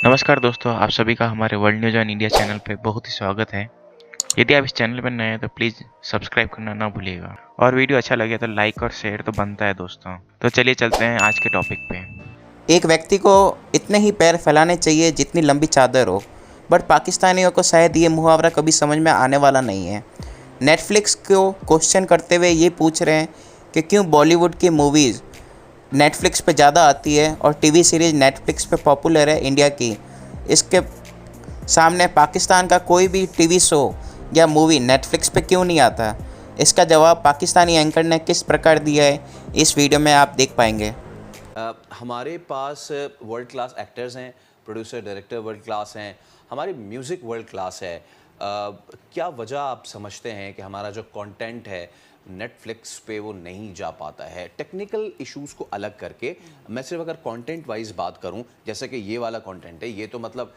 नमस्कार दोस्तों, आप सभी का हमारे world news on India channel पे बहुत ही स्वागत है। यदि आप इस चैनल पर नए हैं तो प्लीज़ सब्सक्राइब करना ना भूलिएगा और वीडियो अच्छा लगे तो लाइक और शेयर तो बनता है दोस्तों। तो चलिए चलते हैं आज के टॉपिक पे। एक व्यक्ति को इतने ही पैर फैलाने चाहिए जितनी लंबी चादर हो, बट पाकिस्तानियों को शायद ये मुहावरा कभी समझ में आने वाला नहीं है। नेटफ्लिक्स को क्वेश्चन करते हुए ये पूछ रहे हैं कि क्यों बॉलीवुड की मूवीज़ नेटफ्लिक्स पे ज़्यादा आती है और टीवी सीरीज़ नेटफ्लिक्स पे पॉपुलर है इंडिया की। इसके सामने पाकिस्तान का कोई भी टीवी शो या मूवी नेटफ्लिक्स पे क्यों नहीं आता। इसका जवाब पाकिस्तानी एंकर ने किस प्रकार दिया है, इस वीडियो में आप देख पाएंगे। हमारे पास वर्ल्ड क्लास एक्टर्स हैं, प्रोड्यूसर डायरेक्टर वर्ल्ड क्लास हैं, हमारी म्यूज़िक वर्ल्ड क्लास है। क्या वजह आप समझते हैं कि हमारा जो कंटेंट है नेटफ्लिक्स पे वो नहीं जा पाता है? टेक्निकल इश्यूज़ को अलग करके मैं सिर्फ अगर कंटेंट वाइज बात करूं, जैसे कि ये वाला कंटेंट है, ये तो मतलब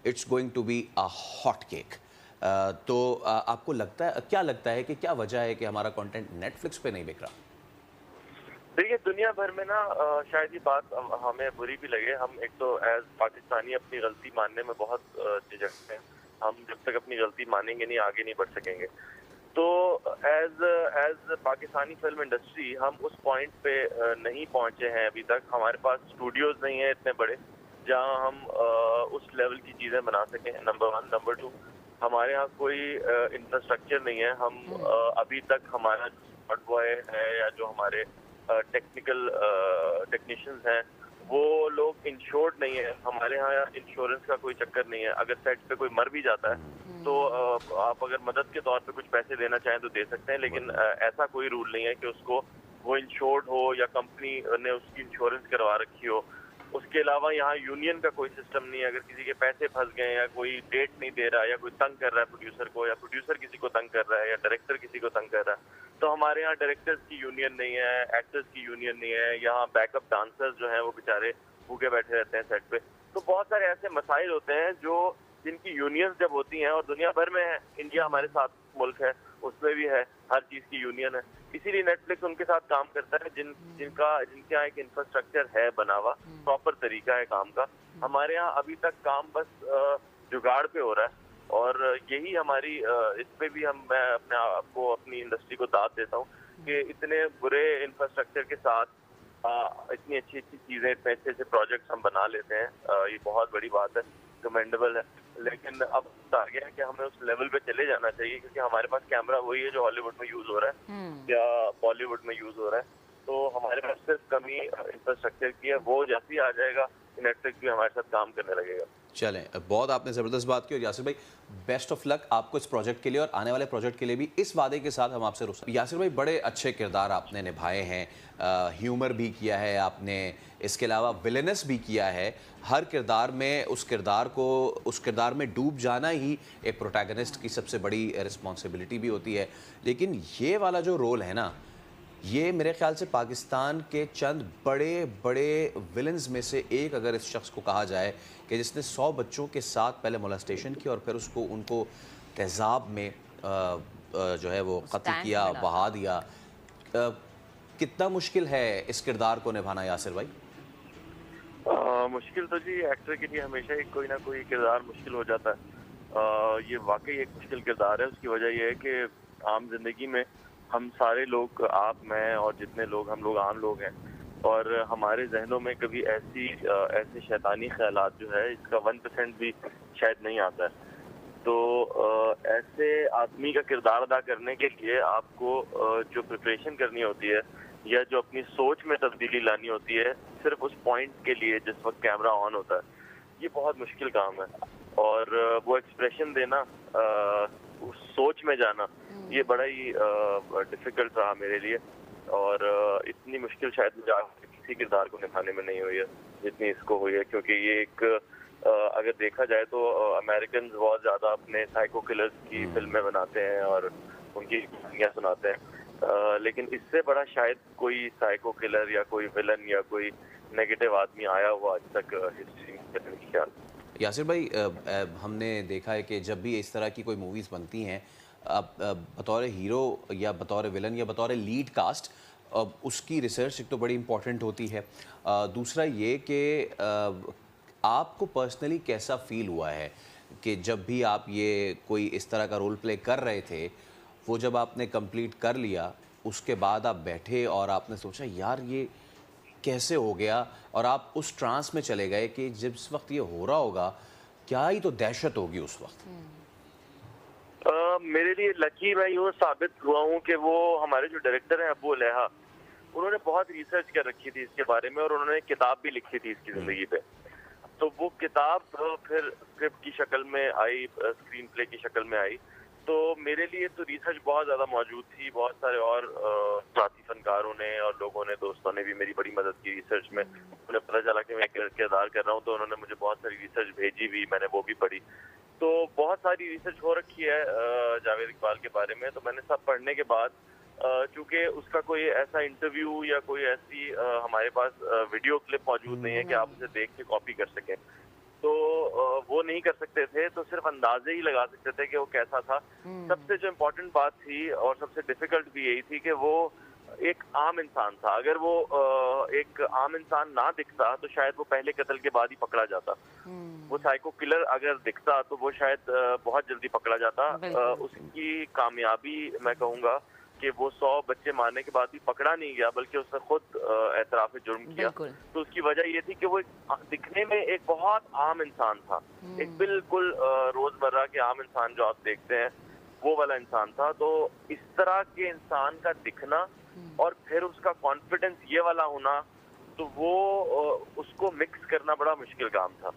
it's going to be a hot cake. तो आपको लगता है, क्या लगता है कि क्या वजह है कि हमारा कंटेंट नेटफ्लिक्स पे नहीं बिक रहा? देखिए, दुनिया भर में ना शायद ये बात हमें बुरी भी लगे। हम एक तो एज पाकिस्तानी अपनी गलती मानने में बहुत झिझकते हैं। हम जब तक अपनी गलती मानेंगे नहीं, आगे नहीं बढ़ सकेंगे। तो as as Pakistani film industry हम उस पॉइंट पे नहीं पहुंचे हैं अभी तक। हमारे पास स्टूडियोज नहीं है इतने बड़े जहां हम उस लेवल की चीज़ें बना सकें, नंबर वन। नंबर टू, हमारे यहाँ कोई इंफ्रास्ट्रक्चर नहीं है। हम अभी तक हमारा स्पॉट बॉय है या जो हमारे टेक्निकल टेक्नीशियंस हैं, वो लोग इंश्योर्ड नहीं है। हमारे यहाँ इंश्योरेंस का कोई चक्कर नहीं है। अगर सेट पे कोई मर भी जाता है तो आप अगर मदद के तौर पे कुछ पैसे देना चाहें तो दे सकते हैं, लेकिन ऐसा कोई रूल नहीं है कि उसको वो इंश्योर्ड हो या कंपनी ने उसकी इंश्योरेंस करवा रखी हो। उसके अलावा यहाँ यूनियन का कोई सिस्टम नहीं है। अगर किसी के पैसे फंस गए या कोई डेट नहीं दे रहा या कोई तंग कर रहा है प्रोड्यूसर को, या प्रोड्यूसर किसी को तंग कर रहा है, या डायरेक्टर किसी को तंग कर रहा है, तो हमारे यहाँ डायरेक्टर्स की यूनियन नहीं है, एक्टर्स की यूनियन नहीं है। यहाँ बैकअप डांसर्स जो हैं वो बेचारे भूखे बैठे रहते हैं सेट पे। तो बहुत सारे ऐसे मसाइल होते हैं जो जिनकी यूनियंस जब होती हैं, और दुनिया भर में है, इंडिया हमारे साथ मुल्क है, उसमें भी है, हर चीज़ की यूनियन है। इसीलिए नेटफ्लिक्स उनके साथ काम करता है जिनके यहाँ एक इंफ्रास्ट्रक्चर है बना हुआ, प्रॉपर तरीका है काम का। हमारे यहाँ अभी तक काम बस जुगाड़ पे हो रहा है। और यही हमारी इस पे भी मैं अपने आपको, अपनी इंडस्ट्री को दाद देता हूँ कि इतने बुरे इंफ्रास्ट्रक्चर के साथ इतनी अच्छी अच्छी चीज़ें, इतने अच्छे अच्छे प्रोजेक्ट्स हम बना लेते हैं। ये बहुत बड़ी बात है, कमेंडेबल है। लेकिन अब आ गया है कि हमें उस लेवल पे चले जाना चाहिए, क्योंकि हमारे पास कैमरा वही है जो हॉलीवुड में यूज हो रहा है या बॉलीवुड में यूज हो रहा है। तो हमारे पास सिर्फ कमी इंफ्रास्ट्रक्चर की है। वो जैसे ही आ जाएगा, नेटफ्लिक्स भी हमारे साथ काम करने लगेगा। चलें, बहुत आपने ज़बरदस्त बात की। और यासिर भाई, बेस्ट ऑफ लक आपको इस प्रोजेक्ट के लिए और आने वाले प्रोजेक्ट के लिए भी। इस वादे के साथ हम आपसे रुखसत। यासिर भाई, बड़े अच्छे किरदार आपने निभाए हैं, ह्यूमर भी किया है आपने, इसके अलावा विलेनस भी किया है। हर किरदार में उस किरदार में डूब जाना ही एक प्रोटैगनिस्ट की सबसे बड़ी रिस्पॉन्सिबिलिटी भी होती है। लेकिन ये वाला जो रोल है ना, ये मेरे ख्याल से पाकिस्तान के चंद बड़े बड़े विलन्स में से एक अगर इस शख्स को कहा जाए कि जिसने 100 बच्चों के साथ पहले मोलेस्टेशन की और फिर उनको तेज़ाब में जो है वो कत्ल किया, बहा दिया। कितना मुश्किल है इस किरदार को निभाना यासिर भाई? मुश्किल तो जी एक्टर के लिए हमेशा ही कोई ना कोई किरदार मुश्किल हो जाता है। ये वाकई एक मुश्किल किरदार है। उसकी वजह यह है कि आम जिंदगी में हम सारे लोग, आप, मैं और जितने लोग, हम लोग आम लोग हैं, और हमारे जहनों में कभी ऐसे शैतानी ख्यालात जो है, इसका 1% भी शायद नहीं आता है। तो ऐसे आदमी का किरदार अदा करने के लिए आपको जो प्रिपरेशन करनी होती है या जो अपनी सोच में तब्दीली लानी होती है, सिर्फ उस पॉइंट के लिए जिस वक्त कैमरा ऑन होता है, ये बहुत मुश्किल काम है। और वो एक्सप्रेशन देना, उस सोच में जाना, ये बड़ा ही डिफिकल्ट रहा मेरे लिए। और इतनी मुश्किल शायद मुझे किसी किरदार को निभाने में नहीं हुई है जितनी इसको हुई है, क्योंकि ये एक अगर देखा जाए तो अमेरिकन बहुत ज्यादा अपने साइको किलर्स की फिल्में बनाते हैं और उनकी कहानियां सुनाते हैं, लेकिन इससे बड़ा शायद कोई साइको किलर या कोई विलन या कोई नेगेटिव आदमी आया हुआ आज तक हिस्ट्री में, मेरे ख्याल। यासिर भाई, हमने देखा है कि जब भी इस तरह की कोई मूवीज़ बनती हैं, बतौर हीरो या बतौर विलन या बतौर लीड कास्ट, उसकी रिसर्च एक तो बड़ी इंपॉर्टेंट होती है। दूसरा ये कि आपको पर्सनली कैसा फील हुआ है कि जब भी आप ये कोई इस तरह का रोल प्ले कर रहे थे, वो जब आपने कंप्लीट कर लिया, उसके बाद आप बैठे और आपने सोचा यार ये कैसे हो गया, और आप उस ट्रांस में चले गए कि जिस वक्त ये हो रहा होगा क्या ही तो दहशत होगी उस वक्त। मेरे लिए लकी मैं यूँ साबित हुआ हूँ कि वो हमारे जो डायरेक्टर हैं अबू लेहा, उन्होंने बहुत रिसर्च कर रखी थी इसके बारे में और उन्होंने किताब भी लिखी थी इसकी ज़िंदगी पे। तो वो किताब फिर स्क्रिप्ट की शक्ल में आई, स्क्रीन प्ले की शक्ल में आई। तो मेरे लिए तो रिसर्च बहुत ज़्यादा मौजूद थी। बहुत सारे और साथी फनकारों ने और लोगों ने, दोस्तों ने भी मेरी बड़ी मदद की रिसर्च में। उन्हें पता चला कि मैं किरदार कर रहा हूँ तो उन्होंने मुझे बहुत सारी रिसर्च भेजी भी, मैंने वो भी पढ़ी। तो बहुत सारी रिसर्च हो रखी है जावेद इकबाल के बारे में। तो मैंने सब पढ़ने के बाद, चूँकि उसका कोई ऐसा इंटरव्यू या कोई ऐसी हमारे पास वीडियो क्लिप मौजूद नहीं है कि आप उसे देख के कॉपी कर सकें, तो वो नहीं कर सकते थे। तो सिर्फ अंदाजे ही लगा सकते थे कि वो कैसा था। सबसे जो इम्पोर्टेंट बात थी और सबसे डिफिकल्ट भी यही थी कि वो एक आम इंसान था। अगर वो एक आम इंसान ना दिखता तो शायद वो पहले कत्ल के बाद ही पकड़ा जाता। वो साइको किलर अगर दिखता तो वो शायद बहुत जल्दी पकड़ा जाता। उसकी कामयाबी मैं कहूँगा कि वो 100 बच्चे मारने के बाद भी पकड़ा नहीं गया, बल्कि उसने खुद एतराफ़ जुर्म किया। तो उसकी वजह ये थी कि वो दिखने में एक बहुत आम इंसान था, एक बिल्कुल रोजमर्रा के आम इंसान जो आप देखते हैं वो वाला इंसान था। तो इस तरह के इंसान का दिखना और फिर उसका कॉन्फिडेंस ये वाला होना, तो वो उसको मिक्स करना बड़ा मुश्किल काम था।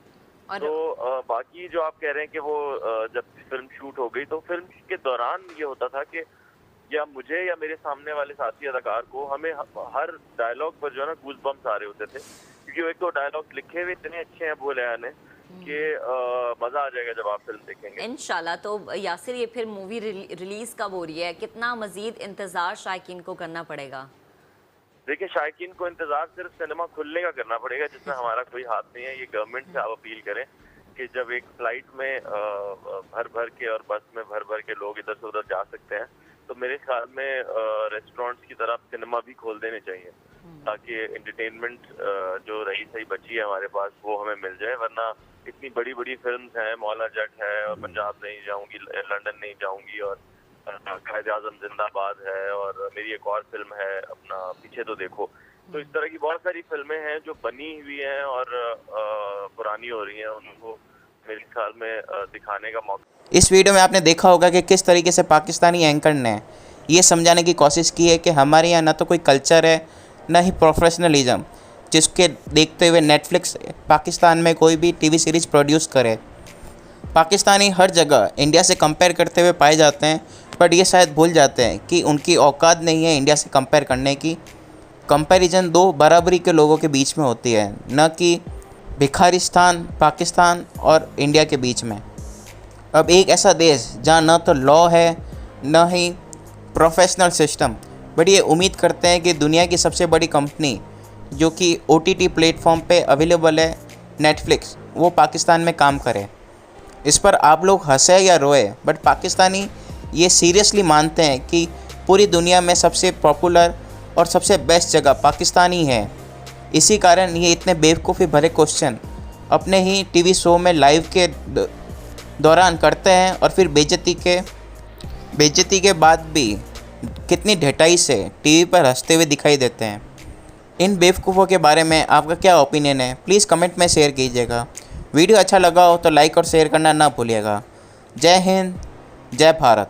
तो बाकी जो आप कह रहे हैं कि वो जब फिल्म शूट हो गई, तो फिल्म के दौरान ये होता था कि या मुझे या मेरे सामने वाले साथी अदाकार को, हमें हर डायलॉग पर जो है ना गूज बम्स आ रहे होते थे, क्योंकि एक तो डायलॉग लिखे हुए इतने अच्छे हैं अबू लेहा ने कि मजा आ जाएगा जब आप फिल्म देखेंगे इंशाल्लाह। तो यासिर, ये फिर मूवी रिलीज कब हो रही है? कितना मजीद इंतजार शायकीन को करना पड़ेगा? देखिए, शायकीन को इंतजार सिर्फ सिनेमा खुलने का करना पड़ेगा, जिसमें हमारा कोई हाथ नहीं है। ये गवर्नमेंट से आप अपील करें कि जब एक फ्लाइट में भर भर के और बस में भर भर के लोग इधर से उधर जा सकते हैं, तो मेरे ख्याल में रेस्टोरेंट्स की तरफ सिनेमा भी खोल देने चाहिए, ताकि एंटरटेनमेंट जो रही सही बची है हमारे पास वो हमें मिल जाए। वरना इतनी बड़ी बड़ी फिल्म्स हैं, मौला जट है और पंजाब नहीं जाऊंगी, लंदन नहीं जाऊंगी, और कायदे आज़म जिंदाबाद है, और मेरी एक और फिल्म है अपना पीछे तो देखो। तो इस तरह की बहुत सारी फिल्में हैं जो बनी हुई हैं और पुरानी हो रही हैं, उनको मेरे ख्याल में दिखाने का मौका। इस वीडियो में आपने देखा होगा कि किस तरीके से पाकिस्तानी एंकर ने ये समझाने की कोशिश की है कि हमारे यहाँ ना तो कोई कल्चर है, ना ही प्रोफेशनलिज्म, जिसके देखते हुए नेटफ्लिक्स पाकिस्तान में कोई भी टीवी सीरीज़ प्रोड्यूस करे। पाकिस्तानी हर जगह इंडिया से कंपेयर करते हुए पाए जाते हैं, बट ये शायद भूल जाते हैं कि उनकी औकात नहीं है इंडिया से कंपेयर करने की। कंपैरिजन दो बराबरी के लोगों के बीच में होती है, न कि भिखारिस्तान पाकिस्तान और इंडिया के बीच में। अब एक ऐसा देश जहाँ न तो लॉ है न ही प्रोफेशनल सिस्टम, बट ये उम्मीद करते हैं कि दुनिया की सबसे बड़ी कंपनी जो कि OTT प्लेटफॉर्म पे अवेलेबल है, नेटफ्लिक्स, वो पाकिस्तान में काम करे। इस पर आप लोग हंसे या रोए, बट पाकिस्तानी ये सीरियसली मानते हैं कि पूरी दुनिया में सबसे पॉपुलर और सबसे बेस्ट जगह पाकिस्तान ही है। इसी कारण ये इतने बेवकूफ़ी भरे क्वेश्चन अपने ही टीवी शो में लाइव के दौरान करते हैं, और फिर बेइज्जती के बाद भी कितनी ढटाई से टीवी पर हंसते हुए दिखाई देते हैं। इन बेवकूफ़ों के बारे में आपका क्या ओपिनियन है, प्लीज़ कमेंट में शेयर कीजिएगा। वीडियो अच्छा लगा हो तो लाइक और शेयर करना ना भूलिएगा। जय हिंद, जय भारत।